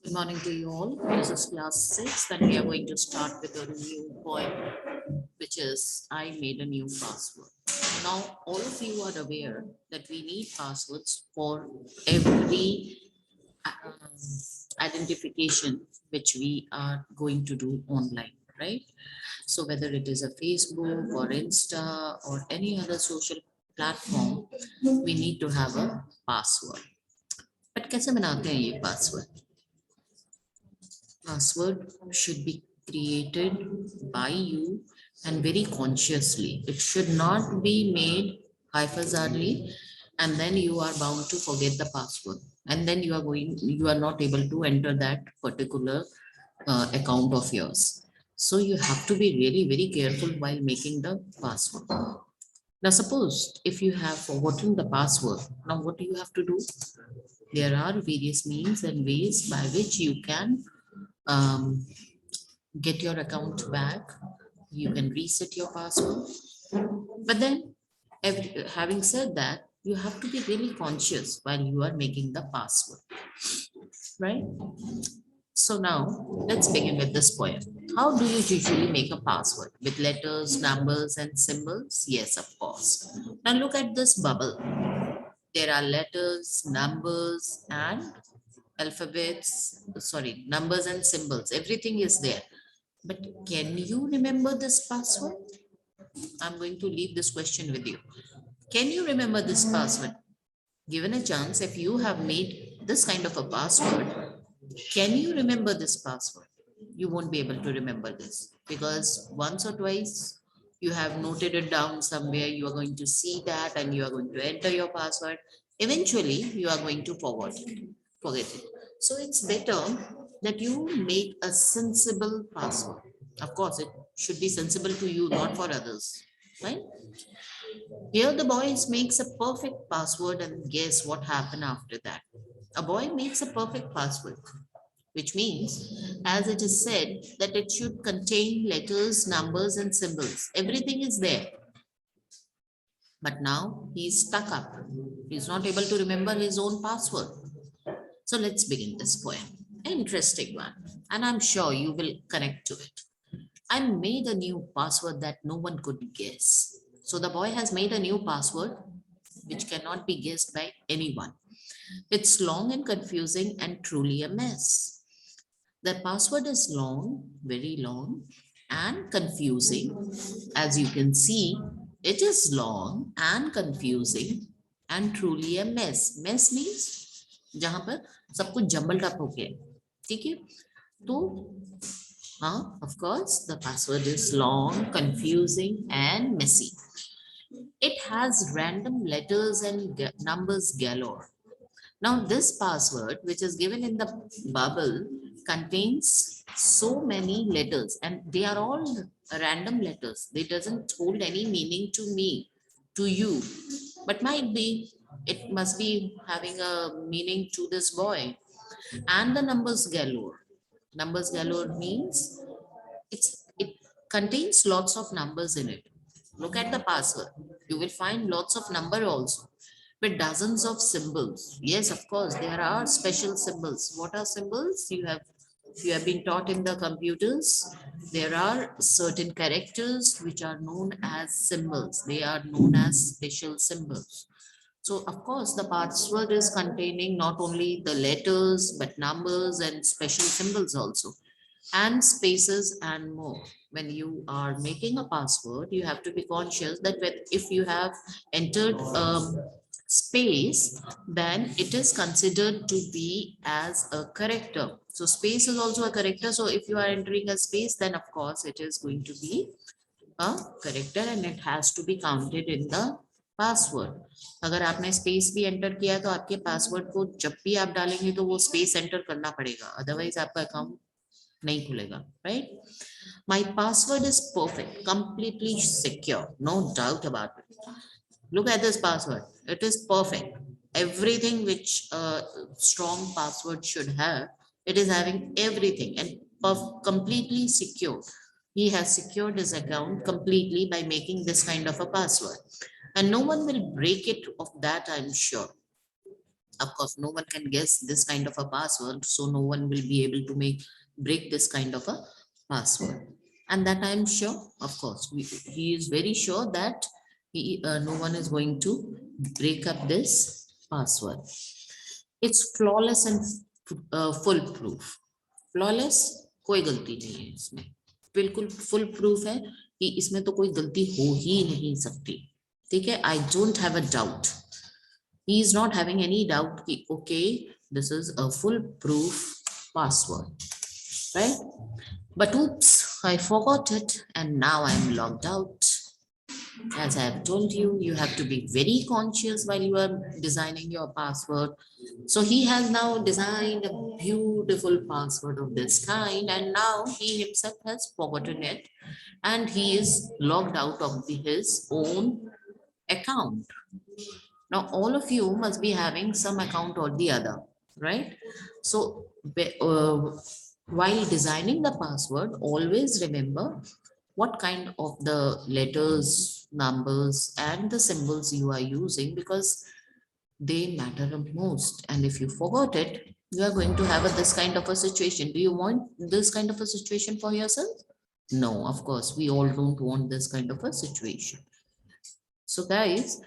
Good morning to you all. This is class 6 and we are going to start with a new poem which is I made a new password. Now all of you are aware that we need passwords for every um, identification which we are going to do online, right? So whether it is a Facebook or Insta or any other social platform, we need to have a password. But कैसे बनाते हैं ये password? Password should be created by you and very consciously. It should not be made haphazardly and then you are bound to forget the password. And then you are not able to enter that particular account of yours. So you have to be really very careful while making the password. Now suppose if you have forgotten the password, now what do you have to do? There are various means and ways by which you can um, get your account back. You can reset your password. But then, having said that, you have to be really conscious while you are making the password, right? So now, let's begin with this poem. How do you usually make a password? With letters, numbers, and symbols? Yes, of course. Now look at this bubble. There are letters, numbers, and numbers and symbols. Everything is there. But can you remember this password? I'm going to leave this question with you. Can you remember this password? Given a chance, if you have made this kind of a password, can you remember this password? You won't be able to remember this because once or twice you have noted it down somewhere, you are going to see that and you are going to enter your password. Eventually, you are going to forget it. So it's better that you make a sensible password. Of course, it should be sensible to you, not for others, right? Here the boy makes a perfect password and guess what happened after that. A boy makes a perfect password, which means, as it is said, that it should contain letters, numbers, and symbols. Everything is there. But now he's stuck up. He's not able to remember his own password. So let's begin this poem. Interesting one. And I'm sure you will connect to it. I made a new password that no one could guess. So the boy has made a new password which cannot be guessed by anyone. It's long and confusing and truly a mess. The password is long, very long, and confusing. As you can see, it is long and confusing and truly a mess. Mess means जहां पर सब कुछ jumbled up हो गया, ठीक है? तो हाँ, of course, the password is long, confusing, and messy. It has random letters and numbers galore. Now, this password, which is given in the bubble, contains so many letters, and they are all random letters. They doesn't hold any meaning to me, to you, but might be it must be having a meaning to this boy. And the numbers galore. Numbers galore means it contains lots of numbers in it. Look at the password. You will find lots of number also with dozens of symbols. Yes, of course, there are special symbols. What are symbols? You have been taught in the computers. There are certain characters which are known as symbols. They are known as special symbols. So of course, the password is containing not only the letters, but numbers and special symbols also, and spaces and more. When you are making a password, you have to be conscious that if you have entered space, then it is considered to be as a character. So space is also a character. So if you are entering a space, then of course it is going to be a character and it has to be counted in the password. अगर आपने space भी enter किया तो आपके password को जब भी आप डालेंगे तो वो स्पेस एंटर करना पड़ेगा, अदरवाइज आपका अकाउंट नहीं खुलेगा, right? My password is perfect, completely secure, no doubt about it. Look at this password. It is perfect. Everything which a strong password should have, it is having everything and completely secure. He has secured his account completely by making this kind of a password. And no one will break it of that, I'm sure. Of course, no one can guess this kind of a password, so no one will be able to break this kind of a password. And that I'm sure, of course, he is very sure that no one is going to break up this password. It's flawless and full proof. Flawless, कोई गलती नहीं है इसमें, बिल्कुल full proof है कि इसमें तो कोई गलती हो ही नहीं सकती. ठीक है, I don't have a doubt. He is not having any doubt कि okay this is a foolproof password, right? But oops, I forgot it and now I'm logged out. As I have told you, you have to be very conscious while you are designing your password. So he has now designed a beautiful password of this kind, and now he himself has forgotten it and he is logged out of his own account. Now, all of you must be having some account or the other, right? So, while designing the password, always remember what kind of the letters, numbers, and the symbols you are using, because they matter the most. And if you forgot it, you are going to have this kind of a situation. Do you want this kind of a situation for yourself? No, of course, we all don't want this kind of a situation. So guys,